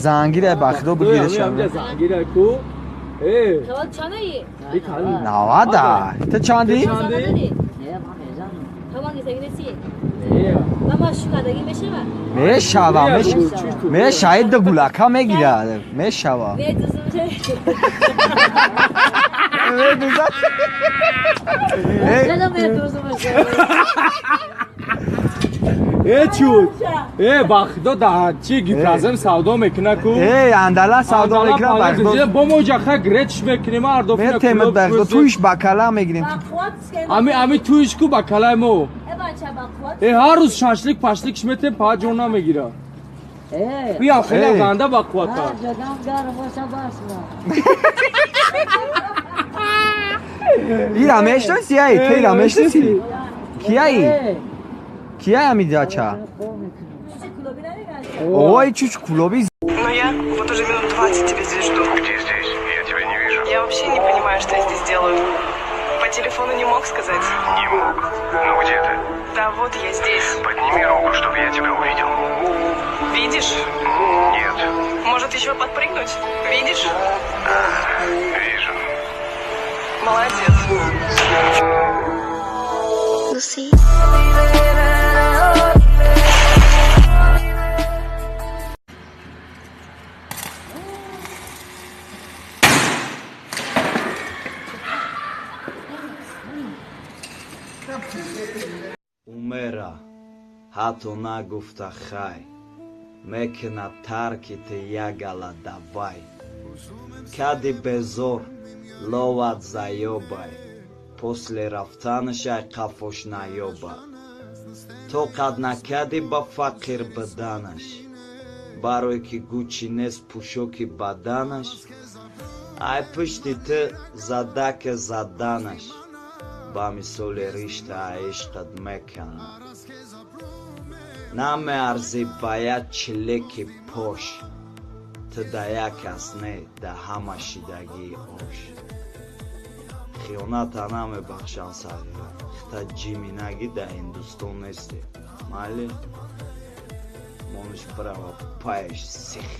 زنگیره بخدا بگیرشم زنگیره کو چانه نواده تا چندی؟ میشه ده گولکا میگیره میشه چود بخدا ده چی گیفرازم سودا میکنه کو اندلا سودا میکنه بخدا با موجخه گرچ میکنیم اردوفینه میتیمت بخدا تویش بکلا میگیریم امی تویش کو بکلا مو هر روز شاشلیک پاشلیکش میتیم پا جونا میگیره بیا خیلی گنده بقوات این رمش داشتی ای تی رمش داشتی کیایی کیایی همیده چه ой чуть клоби Но я вот уже минут 20 тебя здесь жду. Где здесь? Я тебя не вижу. Я вообще не понимаю, что я здесь делаю. По телефону не мог сказать? Не мог. Ну где ты? Да вот я здесь. Подними руку, чтобы я тебя увидел. Видишь? Нет. Может еще подпрыгнуть? Видишь? Вижу. Молодец. Lucy. умера ҳатто нагуфта хай мекунад тарките ягала давай кади безор ловад заёбай после рафтанашай қафош наёбад тоқат накади ба фақир биданаш барои ки гучи нест пӯшоки баданаш ай пушти ту задака заданаш ба мисоли ришта ишқат меканад намеарзи ба як чилеки пош ту да як кас не да ҳама шидагии ош хиёната намебахшанд сағира хита ҷиминагӣ да ҳиндустон несте майли мониш права паеш сих